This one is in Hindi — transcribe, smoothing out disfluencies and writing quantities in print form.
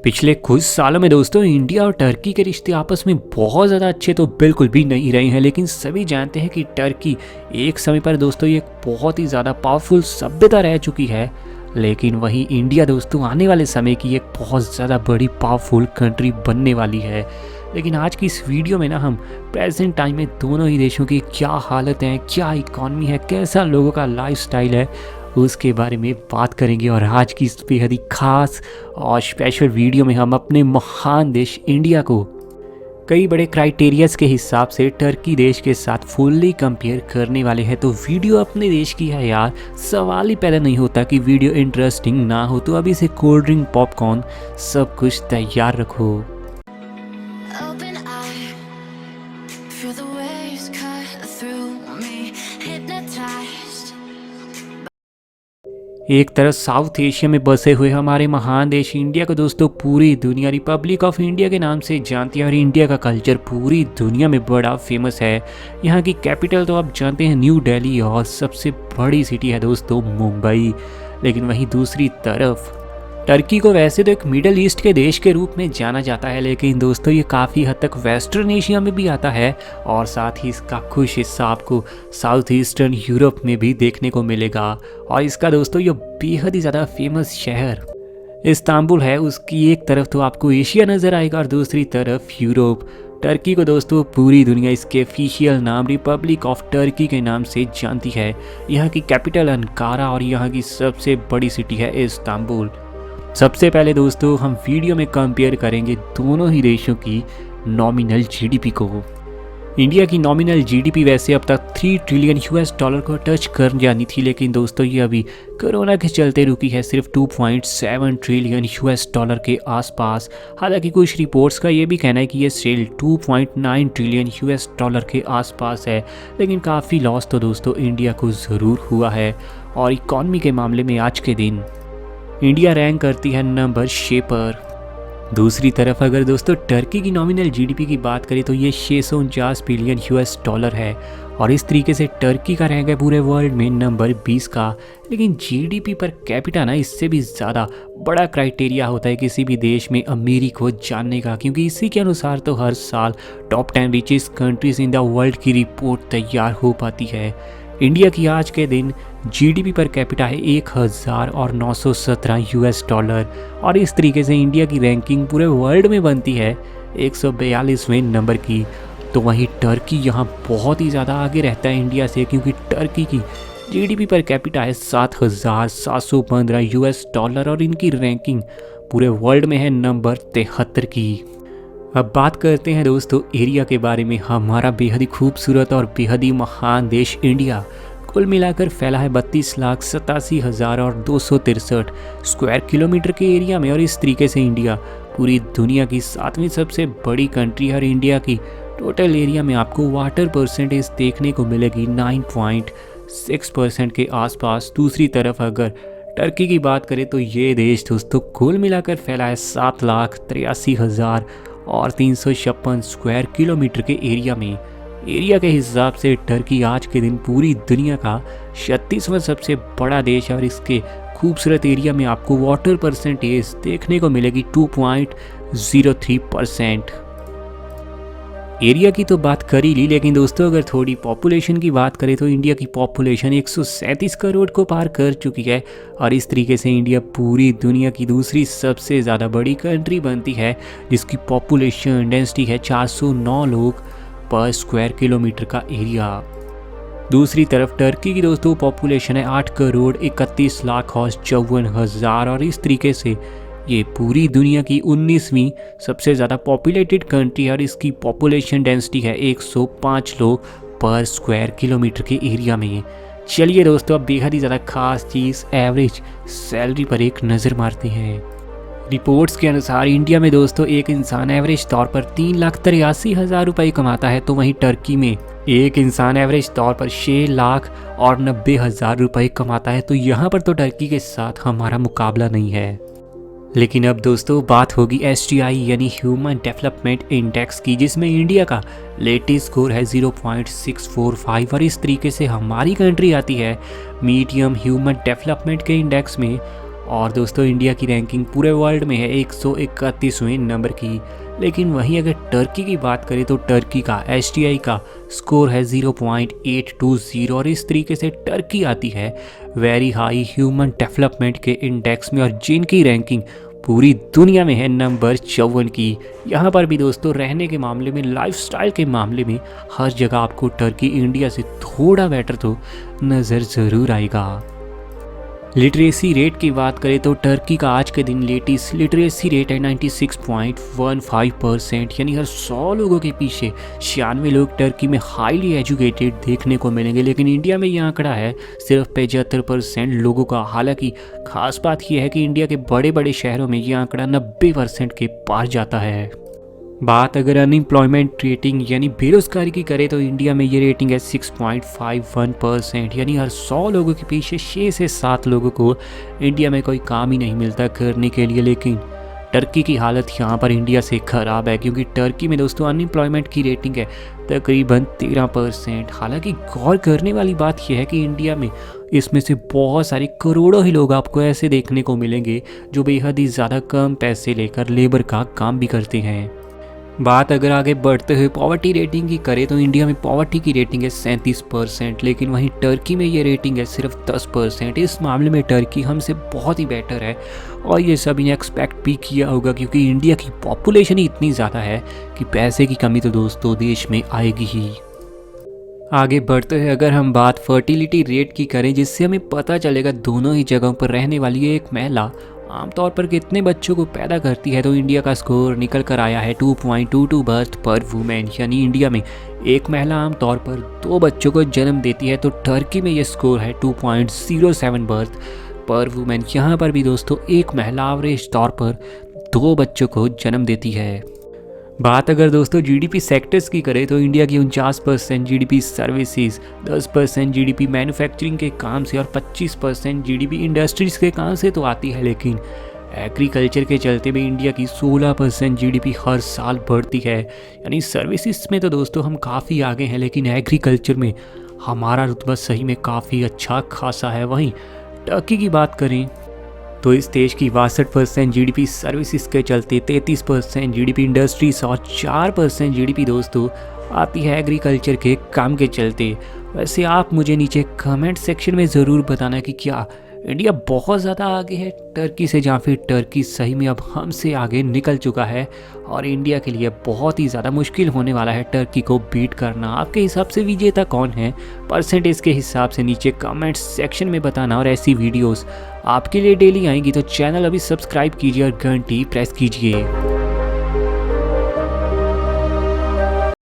पिछले कुछ सालों में दोस्तों इंडिया और टर्की के रिश्ते आपस में बहुत ज़्यादा अच्छे तो बिल्कुल भी नहीं रहे हैं, लेकिन सभी जानते हैं कि टर्की एक समय पर दोस्तों ये एक बहुत ही ज़्यादा पावरफुल सभ्यता रह चुकी है। लेकिन वहीं इंडिया दोस्तों आने वाले समय की एक बहुत ज़्यादा बड़ी पावरफुल कंट्री बनने वाली है। लेकिन आज की इस वीडियो में ना हम प्रेजेंट टाइम में दोनों ही देशों की क्या हालत है, क्या इकॉनमी है, कैसा लोगों का लाइफस्टाइल है, उसके बारे में बात करेंगे। और आज की इस बेहद ही खास और स्पेशल वीडियो में हम अपने महान देश इंडिया को कई बड़े क्राइटेरियाज के हिसाब से टर्की देश के साथ फुल्ली कंपेयर करने वाले हैं। तो वीडियो अपने देश की है यार, सवाल ही पैदा नहीं होता कि वीडियो इंटरेस्टिंग ना हो। तो अभी से कोल्ड ड्रिंक, पॉपकॉर्न सब कुछ तैयार रखो। Open eye, feel the waves cut through me, hypnotized. एक तरफ साउथ एशिया में बसे हुए हमारे महान देश इंडिया को दोस्तों पूरी दुनिया रिपब्लिक ऑफ इंडिया के नाम से जानती है और इंडिया का कल्चर पूरी दुनिया में बड़ा फेमस है। यहाँ की कैपिटल तो आप जानते हैं न्यू दिल्ली और सबसे बड़ी सिटी है दोस्तों मुंबई। लेकिन वहीं दूसरी तरफ टर्की को वैसे तो एक मिडल ईस्ट के देश के रूप में जाना जाता है, लेकिन दोस्तों ये काफ़ी हद तक वेस्टर्न एशिया में भी आता है और साथ ही इसका कुछ हिस्सा आपको साउथ ईस्टर्न यूरोप में भी देखने को मिलेगा। और इसका दोस्तों ये बेहद ही ज़्यादा फेमस शहर इस्तांबुल है, उसकी एक तरफ तो आपको एशिया नज़र आएगा और दूसरी तरफ यूरोप। टर्की को दोस्तों पूरी दुनिया इसके ऑफिशियल नाम रिपब्लिक ऑफ टर्की के नाम से जानती है। यहाँ की कैपिटल अंकारा और यहाँ की सबसे बड़ी सिटी है इस्तांबुल। सबसे पहले दोस्तों हम वीडियो में कंपेयर करेंगे दोनों ही देशों की नॉमिनल जीडीपी को। इंडिया की नॉमिनल जीडीपी वैसे अब तक 3 ट्रिलियन यूएस डॉलर को टच कर जानी थी, लेकिन दोस्तों ये अभी कोरोना के चलते रुकी है सिर्फ 2.7 ट्रिलियन यूएस डॉलर के आसपास। हालांकि कुछ रिपोर्ट्स का ये भी कहना है कि ये सेल 2.9 ट्रिलियन यूएस डॉलर के आसपास है। लेकिन काफ़ी लॉस तो दोस्तों इंडिया को ज़रूर हुआ है। और इकॉनमी के मामले में आज के दिन इंडिया रैंक करती है नंबर 6 पर। दूसरी तरफ अगर दोस्तों टर्की की नॉमिनल जीडीपी की बात करें तो ये 649 बिलियन यूएस डॉलर है और इस तरीके से टर्की का रैंक है पूरे वर्ल्ड में नंबर 20 का। लेकिन जीडीपी पर कैपिटा ना इससे भी ज़्यादा बड़ा क्राइटेरिया होता है किसी भी देश में अमीरी को जानने का, क्योंकि इसी के अनुसार तो हर साल top 10 richest countries in the world की रिपोर्ट तैयार हो पाती है। इंडिया की आज के दिन जीडीपी पर कैपिटा है 1917 यूएस डॉलर और इस तरीके से इंडिया की रैंकिंग पूरे वर्ल्ड में बनती है 142वें नंबर की। तो वहीं टर्की यहाँ बहुत ही ज़्यादा आगे रहता है इंडिया से, क्योंकि टर्की की जीडीपी पर कैपिटा है 7715 यूएस डॉलर और इनकी रैंकिंग पूरे वर्ल्ड में है नंबर 73 की। अब बात करते हैं दोस्तों एरिया के बारे में। हमारा बेहद ही खूबसूरत और बेहद ही महान देश इंडिया कुल मिलाकर फैला है 32,87,263 स्क्वायर किलोमीटर के एरिया में। और इस तरीके से इंडिया पूरी दुनिया की 7वीं सबसे बड़ी कंट्री है और इंडिया की टोटल एरिया में आपको वाटर परसेंटेज देखने को मिलेगी 9.6% के आसपास। दूसरी तरफ अगर टर्की की बात करें तो ये देश दोस्तों कुल मिलाकर फैला है 7,83,356 स्क्वायर किलोमीटर के एरिया में। एरिया के हिसाब से टर्की आज के दिन पूरी दुनिया का 36वां सबसे बड़ा देश है और इसके खूबसूरत एरिया में आपको वाटर परसेंटेज देखने को मिलेगी 2.03%। एरिया की तो बात कर ही ली, लेकिन दोस्तों अगर थोड़ी पॉपुलेशन की बात करें तो इंडिया की पॉपुलेशन 137 करोड़ को पार कर चुकी है और इस तरीके से इंडिया पूरी दुनिया की दूसरी सबसे ज़्यादा बड़ी कंट्री बनती है, जिसकी पॉपुलेशन डेंसिटी है 409 लोग पर स्क्वायर किलोमीटर का एरिया। दूसरी तरफ टर्की की दोस्तों पॉपुलेशन है 8,31,54,000 और इस तरीके से ये पूरी दुनिया की 19वीं सबसे ज़्यादा पॉपुलेटेड कंट्री है और इसकी पॉपुलेशन डेंसिटी है 105 लोग पर स्क्वायर किलोमीटर के एरिया में। चलिए दोस्तों अब बेहद ही ज़्यादा खास चीज़ एवरेज सैलरी पर एक नज़र मारते हैं। रिपोर्ट्स के अनुसार इंडिया में दोस्तों एक इंसान एवरेज तौर पर 3,83,000 रुपये कमाता है, तो वहीं टर्की में एक इंसान एवरेज तौर पर 6,90,000 रुपये कमाता है। तो यहाँ पर तो टर्की के साथ हमारा मुकाबला नहीं है। लेकिन अब दोस्तों बात होगी SDI यानी ह्यूमन डेवलपमेंट इंडेक्स की, जिसमें इंडिया का लेटेस्ट स्कोर है 0.645 और इस तरीके से हमारी कंट्री आती है मीडियम ह्यूमन डेवलपमेंट के इंडेक्स में। और दोस्तों इंडिया की रैंकिंग पूरे वर्ल्ड में है 131वें नंबर की। लेकिन वहीं अगर टर्की की बात करें तो टर्की का एसटीआई का स्कोर है 0.820 और इस तरीके से टर्की आती है वेरी हाई ह्यूमन डेवलपमेंट के इंडेक्स में और जिनकी रैंकिंग पूरी दुनिया में है नंबर 54 की। यहाँ पर भी दोस्तों रहने के मामले में, लाइफस्टाइल के मामले में हर जगह आपको टर्की इंडिया से थोड़ा बेटर तो नज़र ज़रूर आएगा। लिटरेसी रेट की बात करें तो टर्की का आज के दिन लेटेस्ट लिटरेसी रेट है 96.15%, यानी हर 100 लोगों के पीछे 96 लोग टर्की में हाईली एजुकेटेड देखने को मिलेंगे। लेकिन इंडिया में यह आंकड़ा है सिर्फ 75% लोगों का। हालांकि खास बात यह है कि इंडिया के बड़े बड़े शहरों में यह आंकड़ा 90% के पार जाता है। बात अगर अनएम्प्लॉयमेंट रेटिंग यानी बेरोजगारी की करें तो इंडिया में ये रेटिंग है 6.51%, यानी हर 100 लोगों के पीछे 6 से 7 लोगों को इंडिया में कोई काम ही नहीं मिलता करने के लिए। लेकिन टर्की की हालत यहाँ पर इंडिया से ख़राब है, क्योंकि टर्की में दोस्तों अनएम्प्लॉयमेंट की रेटिंग है तकरीबन 13%। हालांकि गौर करने वाली बात यह है कि इंडिया में इसमें से बहुत सारे करोड़ों ही लोग आपको ऐसे देखने को मिलेंगे जो बेहद ही ज़्यादा कम पैसे लेकर लेबर का काम भी करते हैं। बात अगर आगे बढ़ते हुए पॉवर्टी रेटिंग की करें तो इंडिया में पॉवर्टी की रेटिंग है 37%, लेकिन वहीं टर्की में ये रेटिंग है सिर्फ 10%। इस मामले में टर्की हमसे बहुत ही बेटर है और ये सभी ने एक्सपेक्ट भी किया होगा, क्योंकि इंडिया की पॉपुलेशन ही इतनी ज़्यादा है कि पैसे की कमी तो दोस्तों देश में आएगी ही। आगे बढ़ते हुए अगर हम बात फर्टिलिटी रेट की करें, जिससे हमें पता चलेगा दोनों ही जगहों पर रहने वाली एक महिला आमतौर पर कितने बच्चों को पैदा करती है, तो इंडिया का स्कोर निकल कर आया है 2.22 बर्थ पर वुमेन, यानी इंडिया में एक महिला आमतौर पर 2 बच्चों को जन्म देती है। तो टर्की में ये स्कोर है 2.07 बर्थ पर वुमेन। यहाँ पर भी दोस्तों एक महिला एवरेज तौर पर 2 बच्चों को जन्म देती है। बात अगर दोस्तों जीडीपी सेक्टर्स की करें तो इंडिया की 49% जीडीपी सर्विसेज, 10% जीडीपी मैन्युफैक्चरिंग के काम से और 25% जीडीपी इंडस्ट्रीज के काम से तो आती है। लेकिन एग्रीकल्चर के चलते भी इंडिया की 16% जीडीपी हर साल बढ़ती है, यानी सर्विसेज में तो दोस्तों हम काफ़ी आगे हैं, लेकिन एग्रीकल्चर में हमारा रुतबा सही में काफ़ी अच्छा खासा है। वहीं टर्की की बात करें तो इस देश की 62% जीडीपी सर्विसेज के चलते, 33% जीडीपी इंडस्ट्रीज और 4% जीडीपी दोस्तों आती है एग्रीकल्चर के काम के चलते। वैसे आप मुझे नीचे कमेंट सेक्शन में ज़रूर बताना कि क्या इंडिया बहुत ज़्यादा आगे है टर्की से, या फिर टर्की सही में अब हमसे आगे निकल चुका है और इंडिया के लिए बहुत ही ज़्यादा मुश्किल होने वाला है टर्की को बीट करना। आपके हिसाब से विजेता कौन है परसेंटेज के हिसाब से नीचे कमेंट सेक्शन में बताना। और ऐसी वीडियोस आपके लिए डेली आएंगी तो चैनल अभी सब्सक्राइब कीजिए और घंटी प्रेस कीजिए।